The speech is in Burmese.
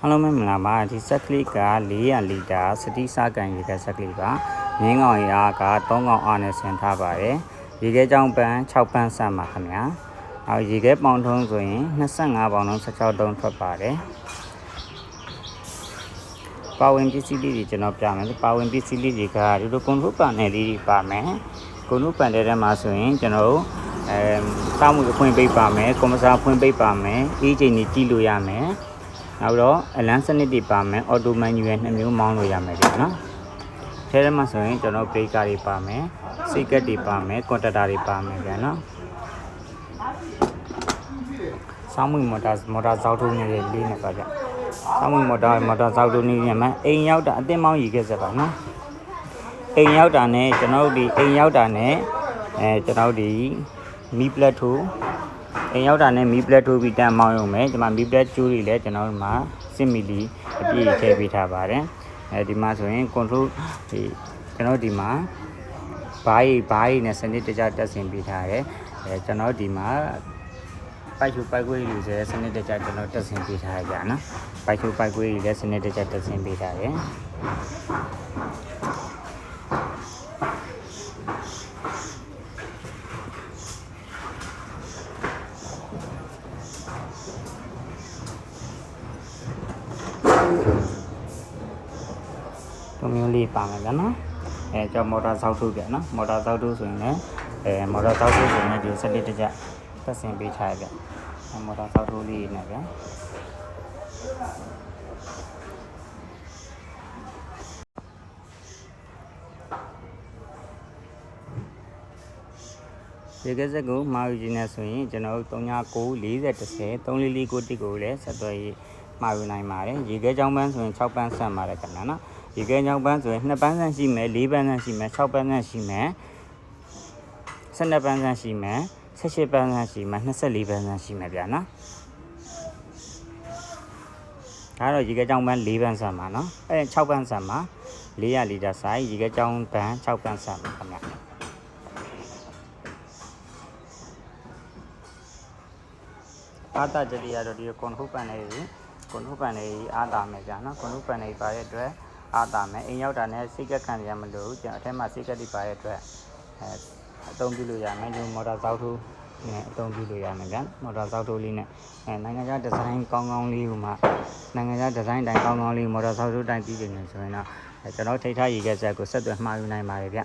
Hello မင်္ဂလာပါဒီဆက်ကလေးက400လီတာစတိစကန်ရေခဲဆက်ကလေးပါမြင်းကောင်ရာက3ကောင်အားနဲ့ဆင်ထားပါတယ်ရေခဲကြောင်းပန်း6ပန်းဆက်ပါခင်ဗျာရေခဲပေါင်ထုံးဆိုရင်25ပေါင်လုံး16တုံးထွက်ပါတယ်ပါဝင်ပစ္စည်းလေးတွေကျွန်တော်ပြမယ်ပါဝင်ပစ္စည်းလေးတွေကဒီလိုကွန်ထရိုးပန်နယ်လေးတွေပါမယ်ကွန်ထရိုးပန်တဲ့ထဲမှာဆိုရင်ကျွန်တော်တို့စောင့်မှုအဖွင့်ပိတ်ပါမယ်ကွန်ပျူတာဖွင့်ပိတ်ပါမယ်အေးချိန်ကြီးကြည့်လို့ရမယ်နောက်တော့အလန်းစနစ်တွေပါမယ်အော်တိုမန်နျူရယ်2မျိုးမောင်းလို့ရမယ်ကြာနော်ထဲထဲမှာဆိုရင်ကျွန်တော်ဘရိတ်ကားတွေပါမယ်စိတ်ကက်တွေပါမယ်ကွန်တက်တာတွေပါမယ်ကြာနော်စောင်းမှုမော်တာဇောက်ထုံးနေတဲ့လေးနဲ့ပါဗျစောင်းမှုမော်တာဇောက်ထုံးနေတဲ့မှာအိမ်ရောက်တာအတင်းမောင်းရီခဲ့စပါနော်အိမ်ရောက်တာနဲ့ကျွန်တော်တို့ဒီအိမ်ရောက်တာနဲ့ကျွန်တော်တို့ဒီမီပလက်ထိုးအိမ်ရောက်တာနဲ့မီပလက်ထိုးပြီးတန်မောင်းရုံပဲဒီမှာမီပလက်ကျိုးတွေလည်းကျွန်တော်တို့မှာ10မီလီအပြည့်ထည့်ပေးထားပါတယ်ဒီမှာဆိုရင်ကွန်ထရိုးဒီကျွန်တော်ဒီမှာဘားရီနဲ့စနစ်တကျတက်ဆင်ပေးထားတယ်ကျွန်တော်ဒီမှာပိုက်ခွေးတွေလည်းစနစ်တကျကျွန်တော်တက်ဆင်ပေးထားကြနော်ပိုက်ခွေးတွေလည်းစနစ်တကျတက်ဆင်ပေးထားတယ်မျိုးလေးပါမယ်ဗျာနော်ကျွန်တော်မော်တာဆောက်ထုတ်ပြနော်မော်တာဆောက်ထုတ်ဆိုရင်လည်းမော်တာဆောက်ထုတ်ဆိုရင်ဒီစက်တစ်တကျတက်ဆင်ပေးထားရဗျမော်တာဆောက်ထုတ်လေးနဲ့ဗျရေခဲစက်ကိုမှာယူခြင်းနဲ့ဆိုရင်ကျွန်တော်တို့39 40 30 344 9ကိုလည်းဆက်သွယ်ရေးမှာယူနိုင်ပါတယ်ရေခဲကြောင်းပန်းဆိုရင်6ပန်းဆက်ပါတယ်ခင်ဗျာနော်ရေခဲကြောင်းပန်းဆိုရင်2ပန်းဆန်းရှိမယ်4ပန်းဆန်းရှိမယ်6ပန်းဆန်းရှိမယ်12ပန်းဆန်းရှိမယ်18ပန်းဆန်းရှိမယ်24ပန်းဆန်းရှိမယ်ဗျာနော်ဒါတော့ရေခဲကြောင်းပန်း4ပန်းဆန်းပါနော်6ပန်းဆန်းပါ400လီတာဆိုင်ရေခဲကြောင်းပန်း6ပန်းဆန်းပါခင်ဗျာအားတာကြရတော့ဒီကွန်ထရိုးပန်လေးအားတာမယ်ဗျာနော်ကွန်ထရိုးပန်လေးပါတဲ့အတွက်အားတာမယ်အိမ်ရောက်တာနဲ့စိတ်ကက်ခံရမလို့ကျွန်တော်အထက်မှာစိတ်ကက်တွေပါတဲ့အတွက်အသုံးပြုလို့ရမယ်ဒီမော်တာဇောက်ထိုးနဲ့အသုံးပြုလို့ရမယ်ဗျာမော်တာဇောက်ထိုးလေးနဲ့နိုင်ငံခြားဒီဇိုင်းကောင်းလေးဟိုမှာနိုင်ငံခြားဒီဇိုင်းတိုင်းကောင်းလေးမော်တာဇောက်ထိုးတိုင်းပြီးနေဆိုရင်တော့ကျွန်တော်ထိထားရေခဲဆက်ကိုဆက်သွယ်မှာယူနိုင်ပါတယ်ဗျ